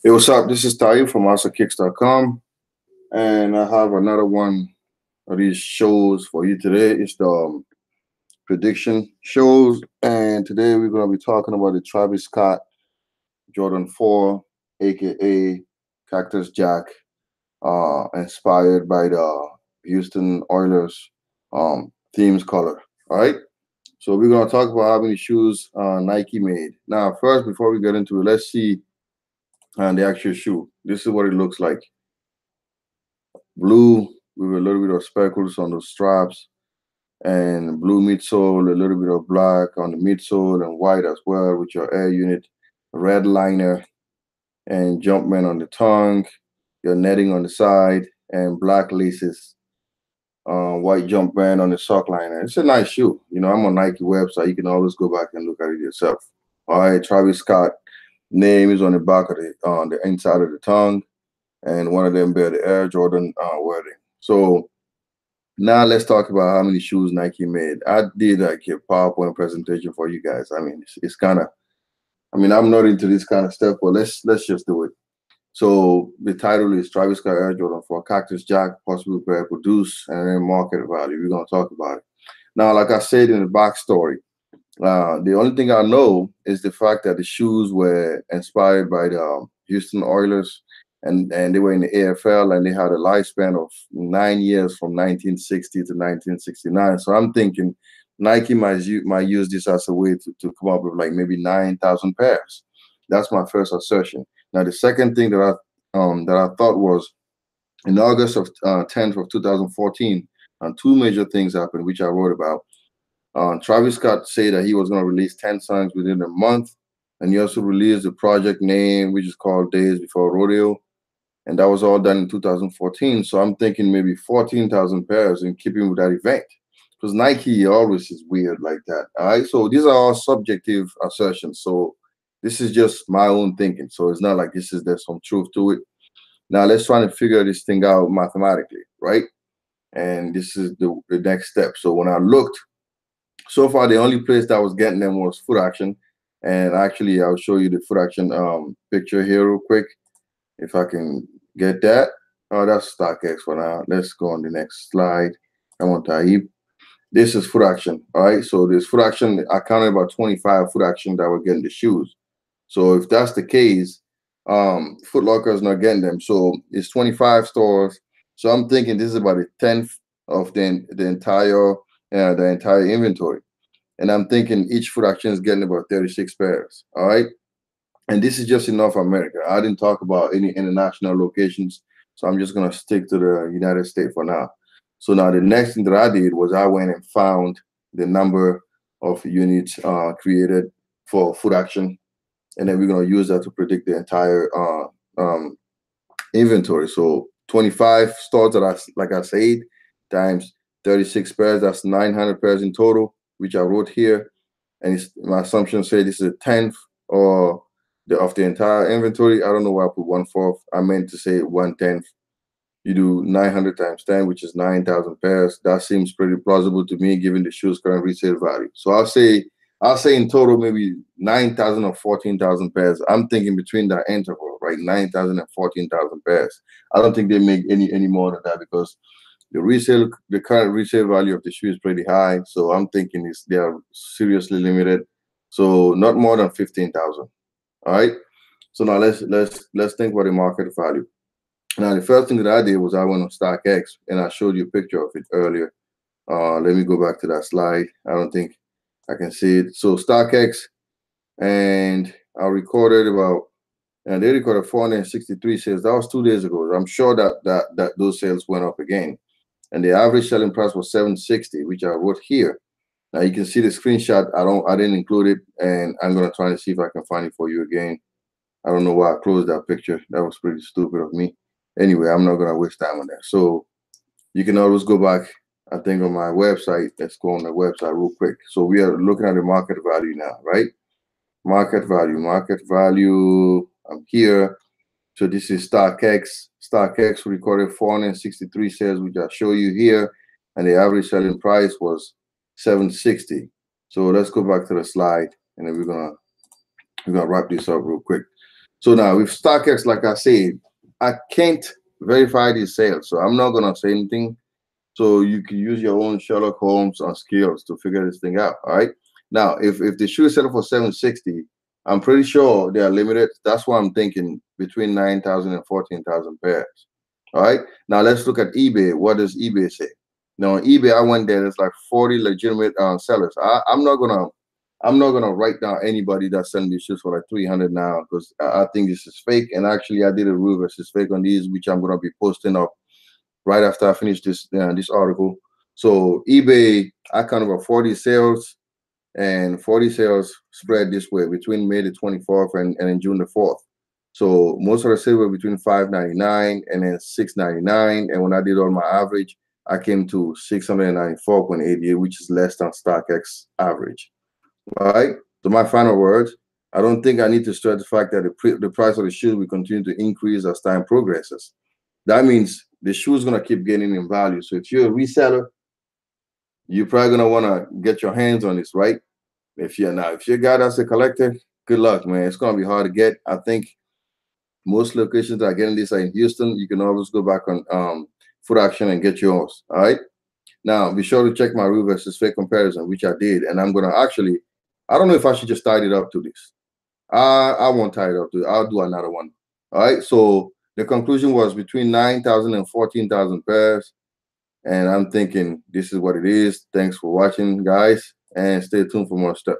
Hey, what's up? This is Tayo from AsaKicks.com, and I have another one of these shows for you today. It's the prediction shows, and today we're going to be talking about the Travis Scott Jordan 4, aka Cactus Jack, inspired by the Houston Oilers themes color. All right, so we're going to talk about how many shoes Nike made. Now, first, before we get into it, let's see the actual shoe. This is what it looks like. Blue with a little bit of speckles on the straps, and blue midsole, a little bit of black on the midsole, and white as well with your air unit, red liner, and Jumpman on the tongue, your netting on the side, and black laces, white Jumpman on the sock liner. It's a nice shoe. I'm on Nike website. You can always go back and look at it yourself. All right, Travis Scott name is on the back of on the inside of the tongue, and one of them bear the Air Jordan wording. So now let's talk about how many shoes Nike made. I did like a PowerPoint presentation for you guys. I mean, it's kind of. I mean, I'm not into this kind of stuff, but let's just do it. So the title is Travis Scott Air Jordan for Cactus Jack, possible pair produce, and then market value. We're gonna talk about it. Now, like I said in the backstory, the only thing I know is the fact that the shoes were inspired by the Houston Oilers, and they were in the AFL, and they had a lifespan of 9 years from 1960 to 1969. So I'm thinking Nike might use this as a way to come up with like maybe 9,000 pairs. That's my first assertion. Now the second thing that I thought was in August of 10th of 2014, two major things happened, which I wrote about. Travis Scott said that he was going to release 10 songs within a month, and he also released the project name, which is called Days Before Rodeo, and that was all done in 2014. So I'm thinking maybe 14,000 pairs in keeping with that event, because Nike always is weird like that. All right, so these are all subjective assertions. So this is just my own thinking. So it's not like there's some truth to it. Now let's try to figure this thing out mathematically, right? And this is the next step. So when I looked, so far the only place that was getting them was Foot Action, and actually I'll show you the Foot Action picture here real quick if I can get that. Oh, that's StockX for now. Let's go on the next slide. Come on, Taib. This is Foot Action. All right, so this Foot Action, I counted about 25 Foot Action that were getting the shoes. So if that's the case, Foot Locker is not getting them. So it's 25 stores. So I'm thinking this is about a tenth of the entire inventory. And I'm thinking each Foot Action is getting about 36 pairs. All right. And this is just in North America. I didn't talk about any international locations. So I'm just going to stick to the United States for now. So now the next thing that I did was I went and found the number of units created for Foot Action, and then we're going to use that to predict the entire inventory. So 25 stores that like I said, times 36 pairs, that's 900 pairs in total, which I wrote here. And my assumption said this is a tenth or of the entire inventory. I don't know why I put 1/4. I meant to say 1/10. You do 900 times 10, which is 9,000 pairs. That seems pretty plausible to me, given the shoe's current resale value. So I'll say in total maybe 9,000 or 14,000 pairs. I'm thinking between that interval, right? 9,000 and 14,000 pairs. I don't think they make any more than that, because the current resale value of the shoe is pretty high. So I'm thinking they are seriously limited. So not more than 15,000. All right. So now let's think about the market value. Now the first thing that I did was I went on StockX, and I showed you a picture of it earlier. Let me go back to that slide. I don't think I can see it. So StockX, and I recorded and they recorded 463 sales. That was 2 days ago. I'm sure that those sales went up again. And the average selling price was 760, which I wrote here. Now you can see the screenshot. I didn't include it, and I'm gonna try to see if I can find it for you again. I don't know why I closed that picture. That was pretty stupid of me. Anyway, I'm not gonna waste time on that. So you can always go back, I think, on my website. Let's go on the website real quick. So we are looking at the market value now, right? Market value. I'm here. So this is StockX. StockX recorded 463 sales, which I show you here, and the average selling price was 760. So let's go back to the slide, and then we're gonna wrap this up real quick. So now with StockX, like I said, I can't verify these sales, so I'm not gonna say anything. So you can use your own Sherlock Holmes skills to figure this thing out. All right. Now, if the shoe is selling for 760, I'm pretty sure they are limited. That's why I'm thinking between 9,000 and 14,000 pairs. All right. Now let's look at eBay. What does eBay say? Now on eBay, I went there. There's like 40 legitimate sellers. I'm not gonna write down anybody that's selling these shoes for like 300 now because I think this is fake. And actually, I did a rule versus fake on these, which I'm gonna be posting up right after I finish this article. So eBay, I kind of a 40 sales and 40 sales spread this way between May the 24th and in June the 4th. So most of the sales were between 599 and then 699. And when I did all my average, I came to 694.88, which is less than StockX average. All right. So my final words, I don't think I need to stress the fact that the price of the shoes will continue to increase as time progresses. That means the shoe is gonna keep gaining in value. So if you're a reseller, you're probably gonna wanna get your hands on this, right? If you're a guy that's a collector, good luck, man. It's gonna be hard to get. I think most locations that are getting this are in Houston. You can always go back on Foot Action and get yours. All right. Now be sure to check my real versus fake comparison, which I did, and I'm gonna actually. I don't know if I should just tie it up to this. I won't tie it up to it. I'll do another one. All right. So the conclusion was between 9,000 and 14,000 pairs. And I'm thinking this is what it is. Thanks for watching, guys, and stay tuned for more stuff.